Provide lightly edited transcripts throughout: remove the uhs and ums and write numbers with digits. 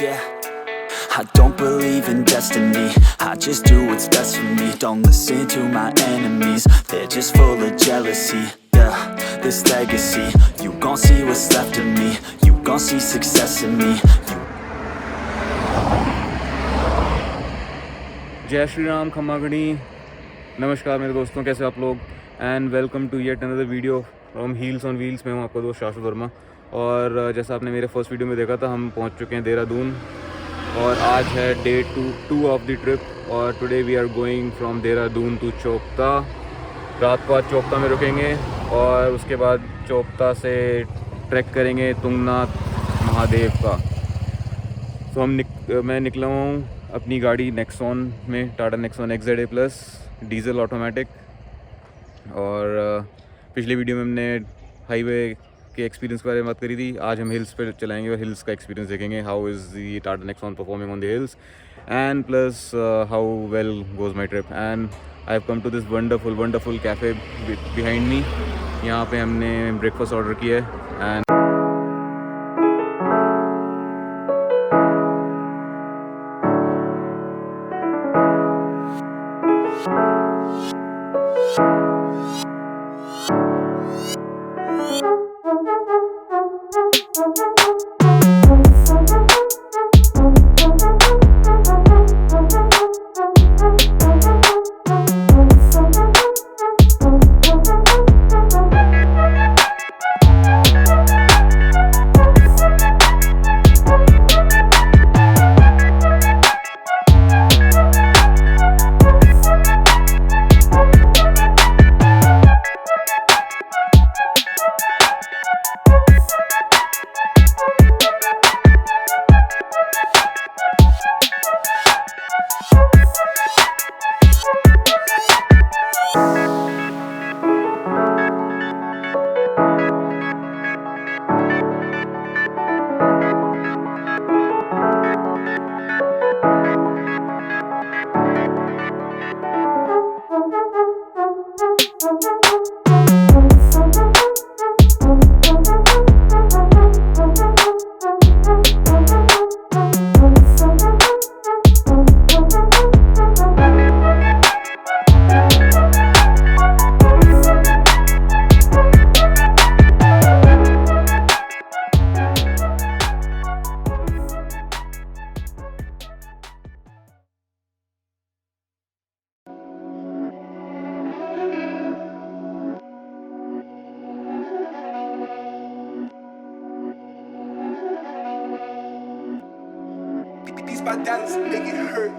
Yeah, I don't believe in destiny, I just do what's best for me. Don't listen to my enemies, they're just full of jealousy. Yeah, this legacy, you gon' see what's left of me. You gon' see success in me. जय श्री राम, खम्मा घड़ी। नमस्कार मेरे दोस्तों, कैसे आप लोग? And welcome to yet another video from Heels on Wheels. मैं हूँ आपका दोस्त शाश्वत वर्मा। और जैसा आपने मेरे फर्स्ट वीडियो में देखा था, हम पहुँच चुके हैं देहरादून और आज है डे 2 ऑफ द ट्रिप। और today we are going from Dehradun to Chopta. रात को आज चोपता में रुकेंगे और उसके बाद चोपता से ट्रैक करेंगे तुंगनाथ महादेव का। तो मैं निकला हूँ अपनी गाड़ी नेक्सॉन में, Tata Nexon XZA+ diesel automatic. और पिछले वीडियो में हमने हाईवे के एक्सपीरियंस के बारे में बात करी थी। आज हम हिल्स पे चलाएंगे और हिल्स का एक्सपीरियंस देखेंगे, how is the Tata Nexon performing on the hills and plus how well goes my trip. And I have come to this wonderful cafe behind me. यहाँ पे हमने ब्रेकफास्ट ऑर्डर किया है and My daddy's make it hurt.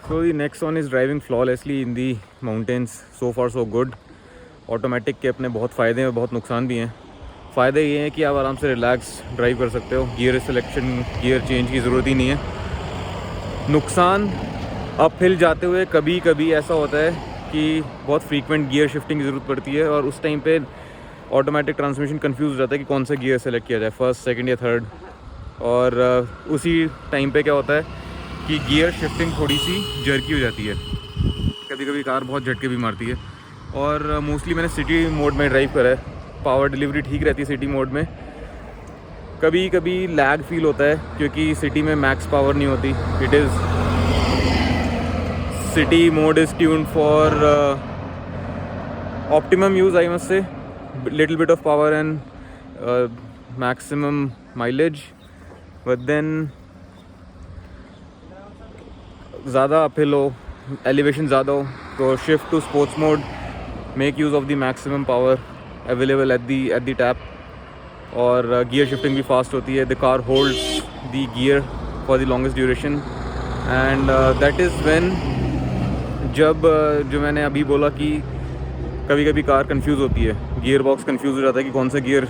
So the Nexon is driving flawlessly in the mountains. So far so good. Automatic के अपने बहुत फ़ायदे हैं और बहुत नुकसान भी हैं। फ़ायदे ये हैं कि आप आराम से रिलैक्स ड्राइव कर सकते हो, गियर सिलेक्शन, गियर चेंज की ज़रूरत ही नहीं है। नुकसान, अप हिल जाते हुए कभी कभी ऐसा होता है कि बहुत फ्रीक्वेंट गियर शिफ्टिंग की ज़रूरत पड़ती है और उस टाइम पे ऑटोमेटिक ट्रांसमिशन कंफ्यूज हो जाता है कि कौन सा गियर सेलेक्ट किया जाए, फर्स्ट, सेकंड या थर्ड। और उसी टाइम पे क्या होता है कि गियर शिफ्टिंग थोड़ी सी जर्की हो जाती है। कभी कभी कार बहुत झटके भी मारती है और मोस्टली मैंने सिटी मोड में ड्राइव करा है। पावर डिलीवरी ठीक रहती है सिटी मोड में। कभी कभी लैग फील होता है क्योंकि सिटी में मैक्स पावर नहीं होती। It is city mode is tuned for optimum use, I must say, little bit of power and maximum mileage, but then ज़्यादा अपहिल हो, एलिवेशन ज़्यादा हो तो shift to sports mode, make use of the maximum power available at the tap. और gear shifting भी fast होती है। The car holds the gear for the longest duration and that is when जब जो मैंने अभी बोला कि कभी कभी कार कंफ्यूज होती है, गियर बॉक्स कंफ्यूज हो जाता है कि कौन सा गियर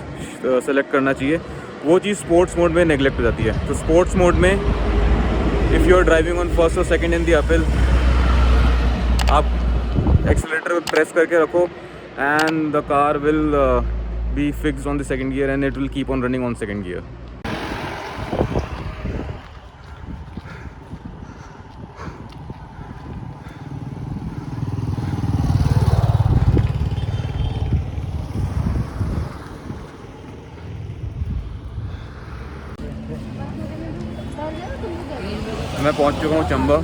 सेलेक्ट करना चाहिए, वो चीज़ स्पोर्ट्स मोड में नेगलेक्ट हो जाती है। तो स्पोर्ट्स मोड में if you are driving on first और सेकंड इन द अपहिल, आप एक्सीलरेटर प्रेस करके रखो and the car will be fixed on the second gear and it will keep on running on second gear. मैं पहुंच चुका हूँ चंबा।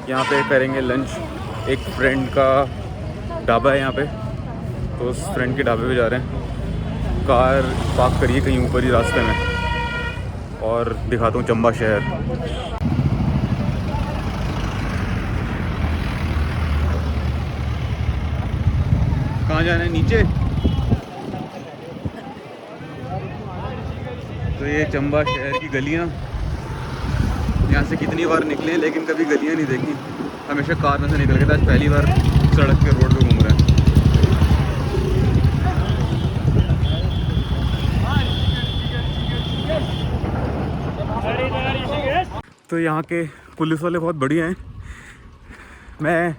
यहाँ पे करेंगे लंच। एक फ्रेंड का ढाबा है यहाँ पे, तो उस फ्रेंड के ढाबे पे जा रहे हैं। कार पार्क करिए कहीं ऊपर ही रास्ते में और दिखाता हूँ चंबा शहर। कहाँ जाना है? नीचे। तो ये चंबा शहर की गलियाँ, यहाँ से कितनी बार निकले लेकिन कभी गलियाँ नहीं देखी। हमेशा कार में से निकल गए थे, आज पहली बार सड़क के रोड पे घूम रहे हैं। तो यहाँ के पुलिस वाले बहुत बढ़िया हैं। मैं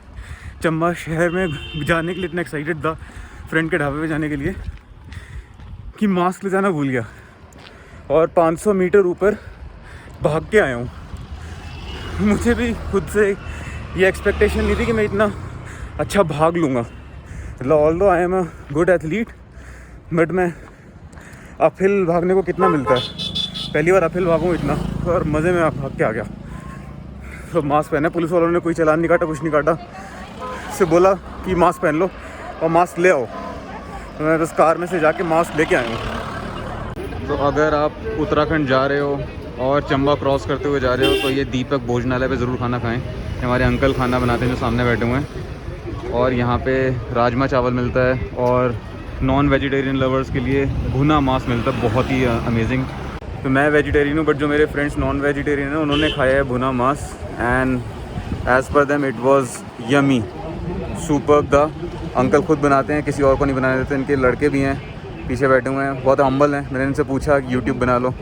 चंबा शहर में जाने के लिए इतना एक्साइटेड था फ्रेंड के ढाबे पे जाने के लिए कि मास्क ले जाना भूल गया और 500 मीटर ऊपर भाग के आया हूँ। मुझे भी खुद से ये एक्सपेक्टेशन नहीं थी कि मैं इतना अच्छा भाग लूँगा। Although I am a good athlete, but मैं अपहिल भागने को कितना मिलता है, पहली बार अपहिल भागूँ इतना, और मज़े में भाग के आ गया। तो मास्क पहना, पुलिस वालों ने कोई चालान नहीं काटा, कुछ नहीं काटा। से बोला कि मास्क पहन लो और मास्क ले आओ, तो मैं बस कार में से जाके मास्क लेके आया हूँ। तो अगर आप उत्तराखंड जा रहे हो और चंबा क्रॉस करते हुए जा रहे हो तो ये दीपक भोजनालय पे ज़रूर खाना खाएं। हमारे अंकल खाना बनाते हैं जो सामने बैठे हुए हैं। और यहाँ पे राजमा चावल मिलता है और नॉन वेजिटेरियन लवर्स के लिए भुना मांस मिलता है, बहुत ही अमेजिंग। तो मैं वेजिटेरियन हूँ, बट जो मेरे फ्रेंड्स नॉन वेजिटेरियन हैं उन्होंने खाया है भुना मांस and as per them it was yummy, superb था। अंकल खुद बनाते हैं, किसी और को नहीं बनाने देते। इनके लड़के भी हैं पीछे बैठे हुए हैं, बहुत हम्बल हैं। मैंने इनसे पूछा कि यूट्यूब बना लो,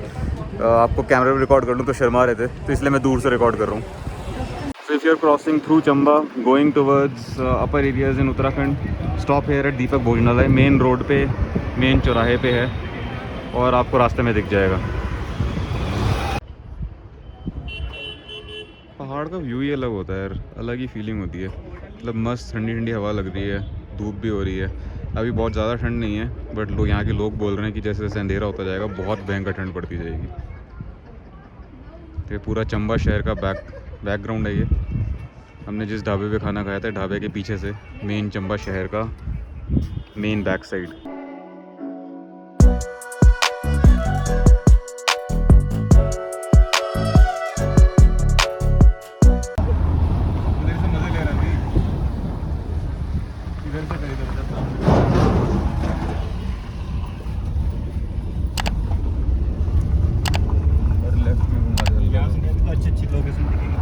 आपको कैमरे पे रिकॉर्ड कर लूँ, तो शर्मा रहे थे, तो इसलिए मैं दूर से रिकॉर्ड कर रहा हूँ। So if you are crossing through Chamba going towards upper areas in Uttarakhand, stop here at Deepak Bhojanalaya. Main road पे, मेन चौराहे पे है और आपको रास्ते में दिख जाएगा। पहाड़ का व्यू ही अलग होता है यार, अलग ही फीलिंग होती है। मतलब मस्त ठंडी ठंडी हवा लग रही है, धूप भी हो रही है। अभी बहुत ज़्यादा ठंड नहीं है, बट लोग यहाँ के लोग बोल रहे हैं कि जैसे जैसे अंधेरा होता जाएगा बहुत भयंकर ठंड पड़ती जाएगी। तो ये पूरा चंबा शहर का बैकग्राउंड है। ये हमने जिस ढाबे पे खाना खाया था, ढाबे के पीछे से मेन चंबा शहर का मेन बैक साइड। अच्छी लोकेशन दिखेगी।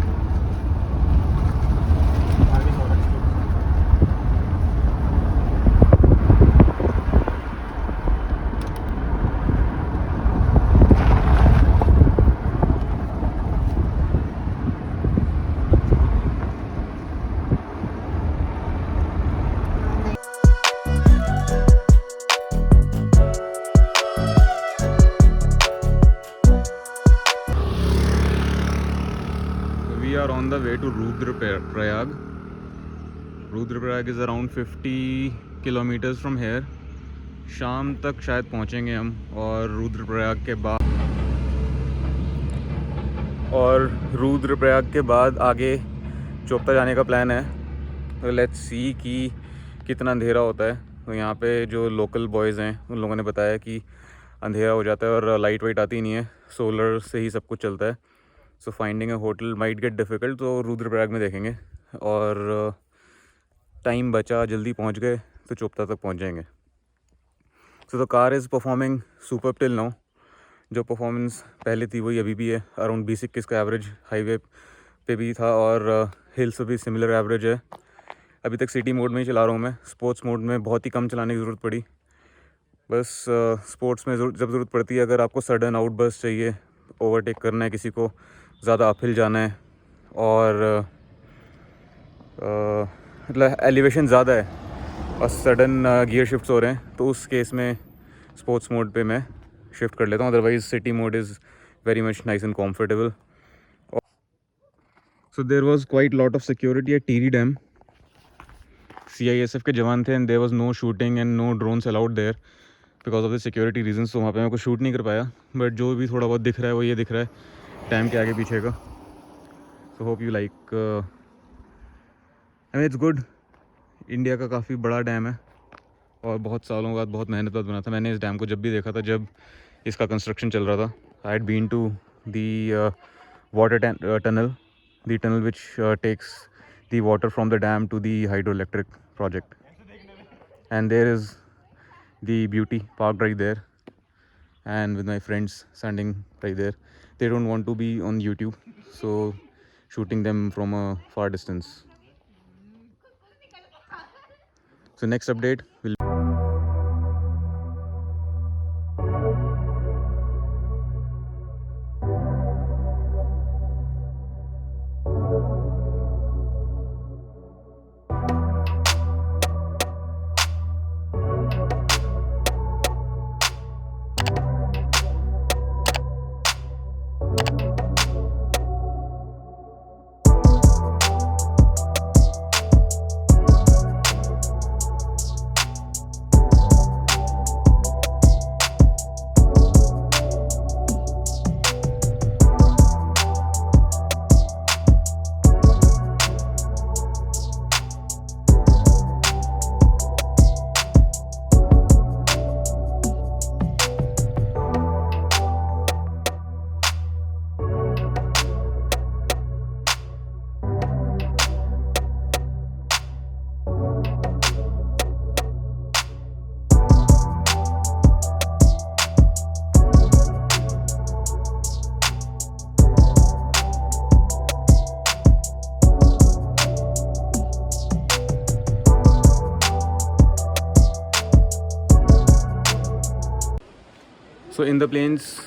We are on the way to Rudraprayag Rudraprayag is around 50 kilometres from here. शाम तक शायद पहुंचेंगे हम। और रुद्रप्रयाग के बाद आगे चोपता जाने का प्लान है। तो लेट्स सी कि कितना अंधेरा होता है। तो यहाँ पे जो लोकल बॉयज़ हैं उन लोगों ने बताया कि अंधेरा हो जाता है और लाइट वाइट आती नहीं है, सोलर से ही सब कुछ चलता है। So finding a hotel might get difficult, तो रुद्रप्रयाग में देखेंगे। और टाइम बचा, जल्दी पहुँच गए तो चोपता तक पहुँच जाएंगे। So the car is performing super till now. जो परफॉर्मेंस पहले थी वही अभी भी है। अराउंड 20-21 का एवरेज हाईवे पे भी था और हिल्स पे भी सिमिलर एवरेज है। अभी तक सिटी मोड में ही चला रहा हूँ मैं। स्पोर्ट्स मोड में बहुत ही कम चलाने की ज़रूरत पड़ी। बस स्पोर्ट्स में जब ज़रूरत पड़ती है, अगर आपको सडन आउटबर्स्ट चाहिए, ओवरटेक करना है किसी को, ज़्यादा अपहिल जाना है और मतलब एलिवेशन ज़्यादा है और सडन गियर शिफ्ट्स हो रहे हैं, तो उस केस में स्पोर्ट्स मोड पे मैं शिफ्ट कर लेता हूँ। Otherwise city mode is very much nice and comfortable. So there was quite lot of security at Tehri dam. CISF के जवान थे and there was no shooting and no drones allowed there because of the security reasons. तो वहाँ पे मैं कुछ shoot नहीं कर पाया, बट जो भी थोड़ा बहुत दिख रहा है वो ये दिख रहा है डैम के आगे पीछे का। So hope you like. I mean it's good. India का काफ़ी बड़ा डैम है और बहुत सालों बाद, बहुत मेहनत बाद बना था। मैंने इस डैम को जब भी देखा था जब इसका कंस्ट्रक्शन चल रहा था। I had been to the water tunnel, the tunnel which takes the water from the dam to the hydroelectric project, and there is the beauty parked right there and with my friends standing right there. They don't want to be on YouTube, so shooting them from a far distance. So next update will So in the plains,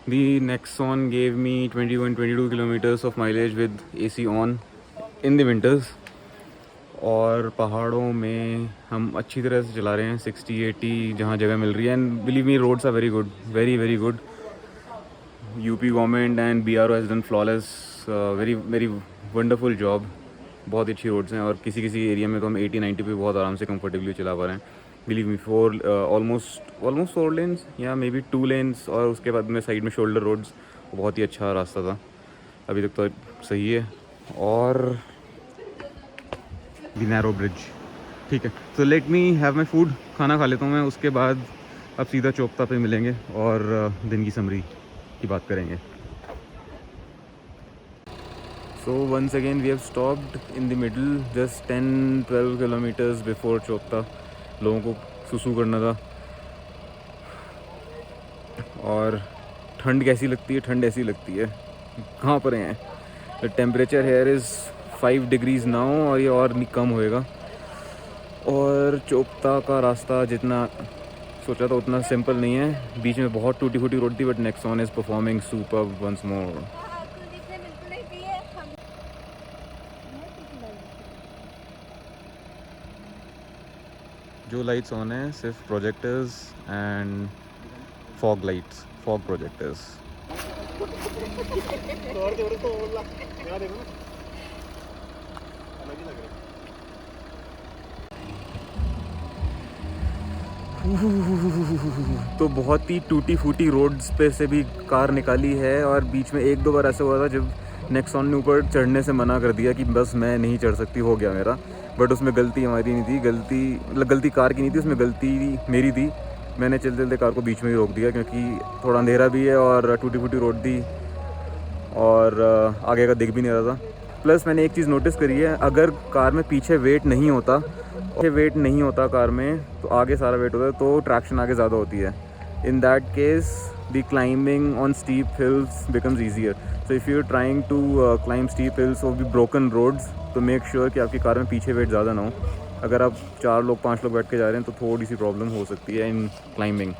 the Nexon gave me 21-22 kilometers of mileage with AC on in the winters. और पहाड़ों में हम अच्छी तरह से चला रहे हैं 60-80 जहाँ जगह मिल रही है। And believe me, roads are very good, very very good. UP government and BRO has done flawless, very very wonderful job. बहुत अच्छी रोड्स हैं और किसी किसी एरिया में तो हम 80-90 पे बहुत आराम से कंफर्टेबली चला पा रहे हैं। बिलीव मी, ऑलमोस्ट 4 लेन्स या मे बी 2 लेन्स और उसके बाद में साइड में शोल्डर रोड्स, बहुत ही अच्छा रास्ता था। अभी तक तो सही है। और द नैरो ब्रिज, ठीक है। तो let me have my food, खाना खा लेता हूँ मैं, उसके बाद अब सीधा चोपता पे मिलेंगे और दिन की समरी की बात करेंगे। So once again we have stopped in the middle, just 10-12 kilometers before Chopta. लोगों को सुसु करना था। और ठंड कैसी लगती है? ठंड ऐसी लगती है। कहाँ पर हैं? The temperature here is 5 degrees now और ये और कम होएगा। और चोपता का रास्ता जितना सोचा था उतना सिंपल नहीं है। बीच में बहुत टूटी फूटी रोड थी, but Nexon is performing superb once more. जो लाइट्स ऑन है सिर्फ projectors and fog lights, fog projectors. तो बहुत ही टूटी फूटी रोड्स पे से भी कार निकाली है और बीच में एक दो बार ऐसा हुआ था जब नेक्सॉन ने ऊपर चढ़ने से मना कर दिया कि बस मैं नहीं चढ़ सकती, हो गया मेरा। बट उसमें गलती हमारी नहीं थी, गलती कार की नहीं थी, उसमें गलती मेरी थी। मैंने चलते चलते कार को बीच में ही रोक दिया क्योंकि थोड़ा अंधेरा भी है और टूटी फूटी रोड थी और आगे का दिख भी नहीं रहा था। प्लस मैंने एक चीज़ नोटिस करी है, अगर कार में पीछे वेट नहीं होता कार में तो आगे सारा वेट होता है, तो ट्रैक्शन आगे ज़्यादा होती है। In that case the climbing on steep hills becomes easier. So if you are trying to climb steep hills और भी ब्रोकन रोड्स, तो मेक श्योर कि आपकी कार में पीछे वेट ज़्यादा ना हो। अगर आप 4 लोग 5 लोग बैठ के जा रहे हैं तो थोड़ी सी प्रॉब्लम हो सकती है in climbing.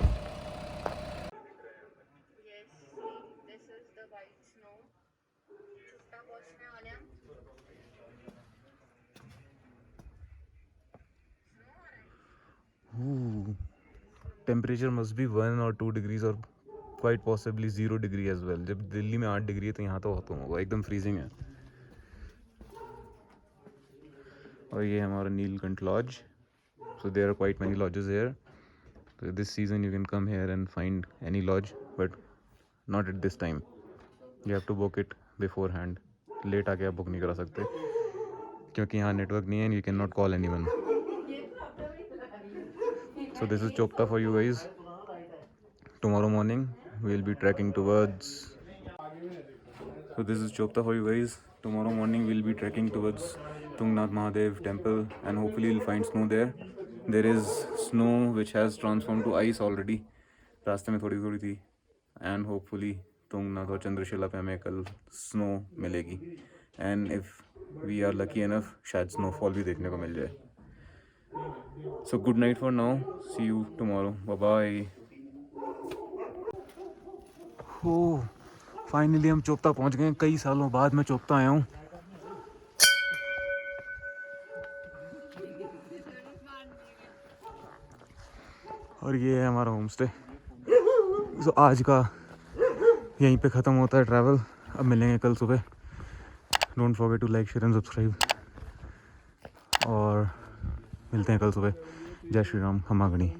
Temperature must be 1 or 2 degrees और quite possibly 0 degree as well. जब दिल्ली में 8 डिग्री है तो यहाँ तो खत्म होगा, एकदम फ्रीजिंग है। और ये हमारा Neelkanth lodge. So there are quite many lodges here. So this season you can come here and find any lodge, but not at this time. You have to book it beforehand. Late आके आप book नहीं करा सकते क्योंकि यहाँ network नहीं है and you cannot call anyone. So this is Chopta for you guys. Tomorrow morning we'll be trekking towards. So this is Chopta for you guys. Tomorrow morning we'll be trekking towards Tungnath Mahadev temple and hopefully we'll find snow there. There is snow which has transformed to ice already. रास्ते में थोड़ी थोड़ी थी and hopefully Tungnath और चंद्रशिला पे हमें कल snow मिलेगी and if we are lucky enough शायद स्नोफॉल भी देखने को मिल जाए. So good night for now. See you tomorrow. Bye bye. हो फाइनली हम चोपता पहुंच गए. कई सालों बाद मैं चोपता आया हूँ. और ये है हमारा होम स्टे. तो आज का यहीं पे ख़त्म होता है ट्रैवल. अब मिलेंगे कल सुबह. Don't forget to like share and subscribe. और मिलते हैं कल सुबह. जय श्री राम. खमा गणी.